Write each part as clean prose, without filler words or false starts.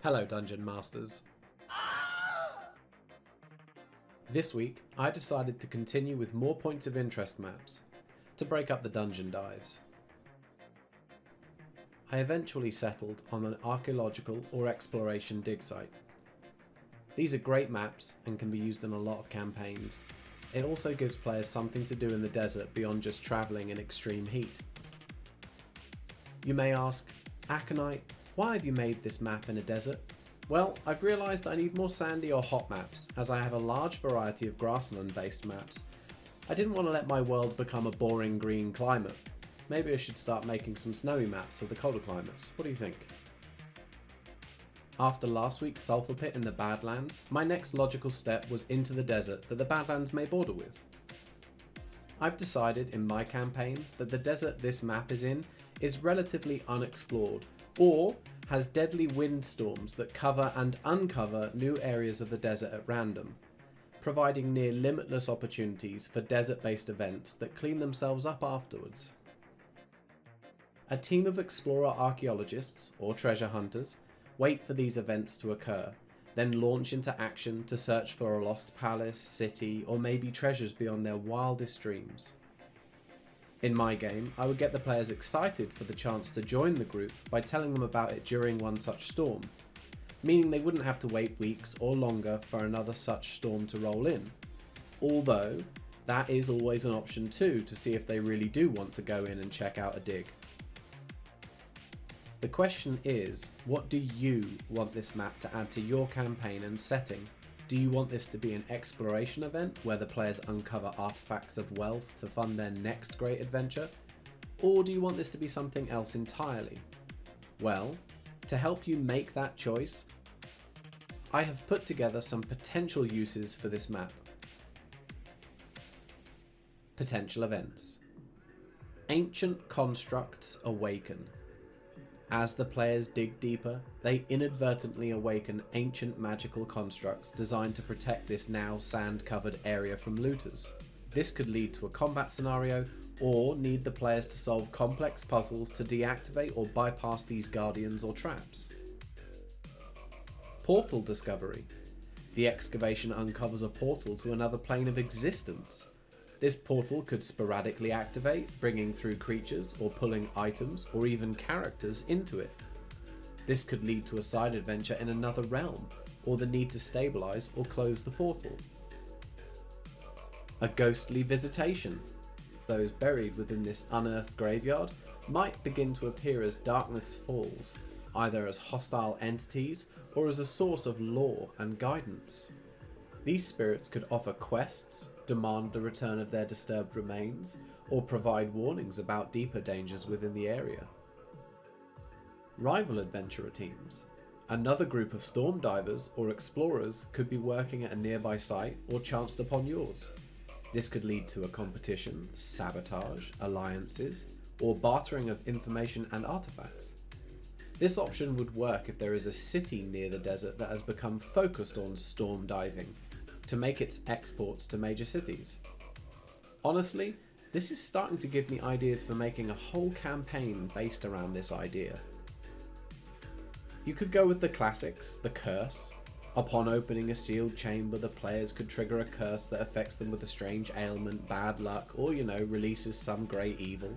Hello Dungeon Masters. This week I decided to continue with more points of interest maps to break up the dungeon dives. I eventually settled on an archaeological or exploration dig site. These are great maps and can be used in a lot of campaigns. It also gives players something to do in the desert beyond just travelling in extreme heat. You may ask, Aconite, why have you made this map in a desert? Well, I've realised I need more sandy or hot maps, as I have a large variety of grassland based maps. I didn't want to let my world become a boring green climate. Maybe I should start making some snowy maps for the colder climates. What do you think? After last week's sulphur pit in the Badlands, my next logical step was into the desert that the Badlands may border with. I've decided in my campaign that the desert this map is in is relatively unexplored, or has deadly windstorms that cover and uncover new areas of the desert at random, providing near limitless opportunities for desert-based events that clean themselves up afterwards. A team of explorer archaeologists, or treasure hunters, wait for these events to occur, then launch into action to search for a lost palace, city, or maybe treasures beyond their wildest dreams. In my game, I would get the players excited for the chance to join the group by telling them about it during one such storm, meaning they wouldn't have to wait weeks or longer for another such storm to roll in. Although, that is always an option too, to see if they really do want to go in and check out a dig. The question is, what do you want this map to add to your campaign and setting? Do you want this to be an exploration event where the players uncover artifacts of wealth to fund their next great adventure? Or do you want this to be something else entirely? Well, to help you make that choice, I have put together some potential uses for this map. Potential events. Ancient constructs awaken. As the players dig deeper, they inadvertently awaken ancient magical constructs designed to protect this now sand-covered area from looters. This could lead to a combat scenario, or need the players to solve complex puzzles to deactivate or bypass these guardians or traps. Portal discovery. The excavation uncovers a portal to another plane of existence. This portal could sporadically activate, bringing through creatures or pulling items or even characters into it. This could lead to a side adventure in another realm, or the need to stabilize or close the portal. A ghostly visitation. Those buried within this unearthed graveyard might begin to appear as darkness falls, either as hostile entities or as a source of lore and guidance. These spirits could offer quests, demand the return of their disturbed remains, or provide warnings about deeper dangers within the area. Rival adventurer teams. Another group of storm divers or explorers could be working at a nearby site or chanced upon yours. This could lead to a competition, sabotage, alliances, or bartering of information and artifacts. This option would work if there is a city near the desert that has become focused on storm diving, to make its exports to major cities. Honestly, this is starting to give me ideas for making a whole campaign based around this idea. You could go with the classics, the curse. Upon opening a sealed chamber, the players could trigger a curse that affects them with a strange ailment, bad luck, or releases some great evil.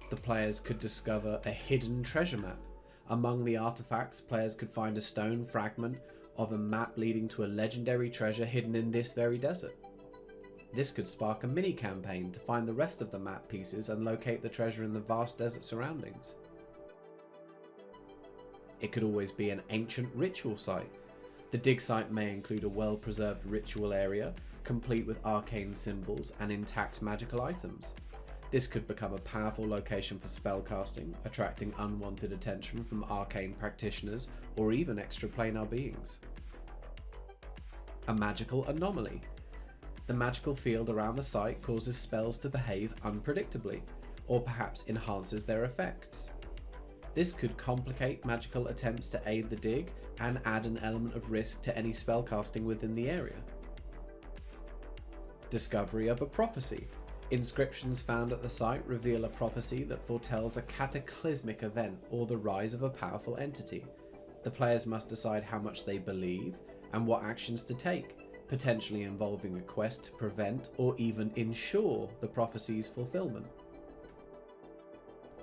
The players could discover a hidden treasure map. Among the artifacts, players could find a stone fragment of a map leading to a legendary treasure hidden in this very desert. This could spark a mini campaign to find the rest of the map pieces and locate the treasure in the vast desert surroundings. It could always be an ancient ritual site. The dig site may include a well-preserved ritual area, complete with arcane symbols and intact magical items. This could become a powerful location for spellcasting, attracting unwanted attention from arcane practitioners or even extraplanar beings. A magical anomaly. The magical field around the site causes spells to behave unpredictably, or perhaps enhances their effects. This could complicate magical attempts to aid the dig and add an element of risk to any spellcasting within the area. Discovery of a prophecy. Inscriptions found at the site reveal a prophecy that foretells a cataclysmic event or the rise of a powerful entity. The players must decide how much they believe and what actions to take, potentially involving a quest to prevent or even ensure the prophecy's fulfillment.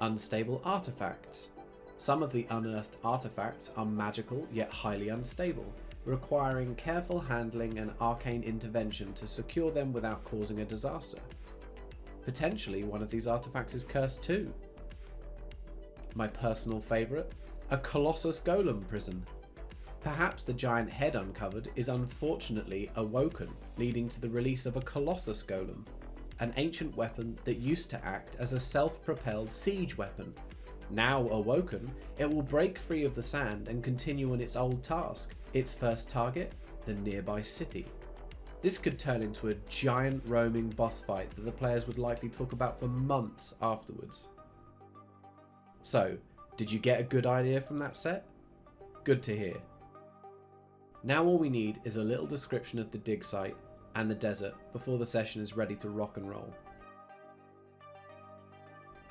Unstable artifacts. Some of the unearthed artifacts are magical yet highly unstable, requiring careful handling and arcane intervention to secure them without causing a disaster. Potentially one of these artifacts is cursed too. My personal favourite, a Colossus Golem prison. Perhaps the giant head uncovered is unfortunately awoken, leading to the release of a Colossus Golem, an ancient weapon that used to act as a self-propelled siege weapon. Now awoken, it will break free of the sand and continue on its old task, its first target, the nearby city. This could turn into a giant roaming boss fight that the players would likely talk about for months afterwards. So, did you get a good idea from that set? Good to hear. Now all we need is a little description of the dig site and the desert before the session is ready to rock and roll.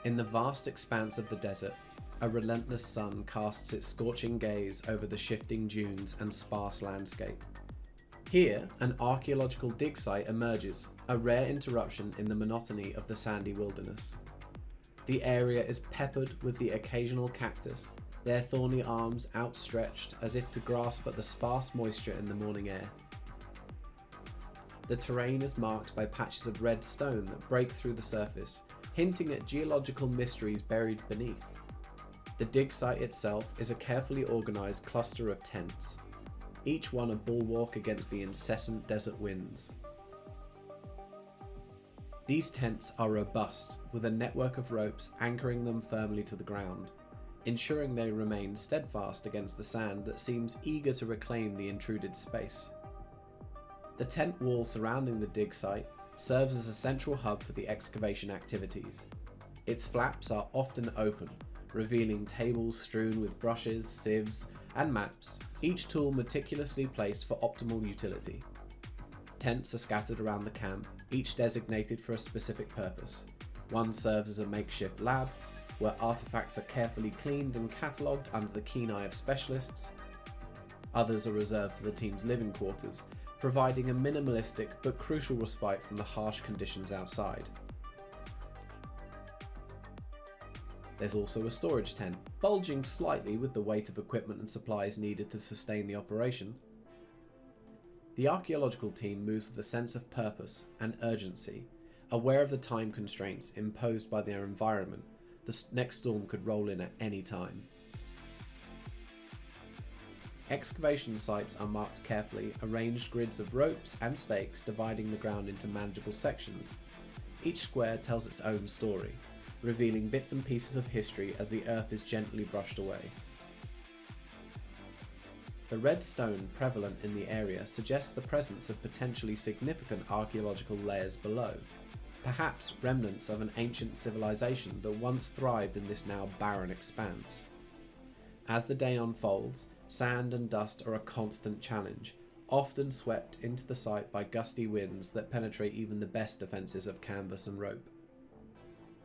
In the vast expanse of the desert, a relentless sun casts its scorching gaze over the shifting dunes and sparse landscape. Here, an archaeological dig site emerges, a rare interruption in the monotony of the sandy wilderness. The area is peppered with the occasional cactus, their thorny arms outstretched as if to grasp at the sparse moisture in the morning air. The terrain is marked by patches of red stone that break through the surface, hinting at geological mysteries buried beneath. The dig site itself is a carefully organised cluster of tents, each one a bulwark against the incessant desert winds. These tents are robust, with a network of ropes anchoring them firmly to the ground, ensuring they remain steadfast against the sand that seems eager to reclaim the intruded space. The tent wall surrounding the dig site serves as a central hub for the excavation activities. Its flaps are often open, revealing tables strewn with brushes, sieves, and maps, each tool meticulously placed for optimal utility. Tents are scattered around the camp, each designated for a specific purpose. One serves as a makeshift lab, where artifacts are carefully cleaned and catalogued under the keen eye of specialists. Others are reserved for the team's living quarters, providing a minimalistic but crucial respite from the harsh conditions outside. There's also a storage tent, bulging slightly with the weight of equipment and supplies needed to sustain the operation. The archaeological team moves with a sense of purpose and urgency, aware of the time constraints imposed by their environment. The next storm could roll in at any time. Excavation sites are marked carefully, arranged grids of ropes and stakes dividing the ground into manageable sections. Each square tells its own story, revealing bits and pieces of history as the earth is gently brushed away. The red stone prevalent in the area suggests the presence of potentially significant archaeological layers below, perhaps remnants of an ancient civilization that once thrived in this now barren expanse. As the day unfolds, sand and dust are a constant challenge, often swept into the site by gusty winds that penetrate even the best defences of canvas and rope.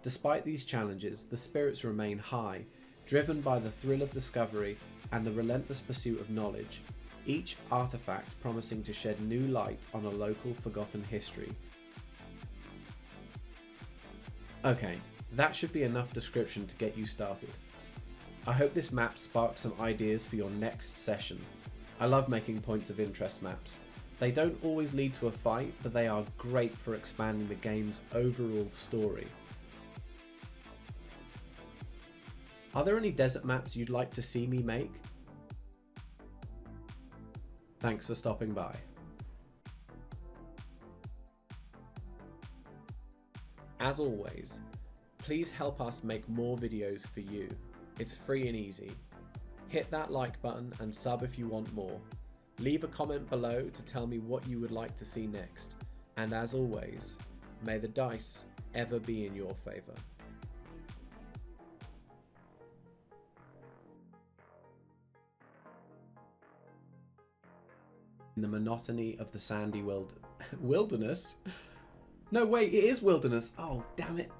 Despite these challenges, the spirits remain high, driven by the thrill of discovery and the relentless pursuit of knowledge, each artifact promising to shed new light on a local forgotten history. Okay, that should be enough description to get you started. I hope this map sparks some ideas for your next session. I love making points of interest maps. They don't always lead to a fight, but they are great for expanding the game's overall story. Are there any desert maps you'd like to see me make? Thanks for stopping by. As always, please help us make more videos for you. It's free and easy. Hit that like button and sub if you want more. Leave a comment below to tell me what you would like to see next. And as always, may the dice ever be in your favour. In the monotony of the sandy wilderness, No, wait, it is wilderness. Oh, damn it.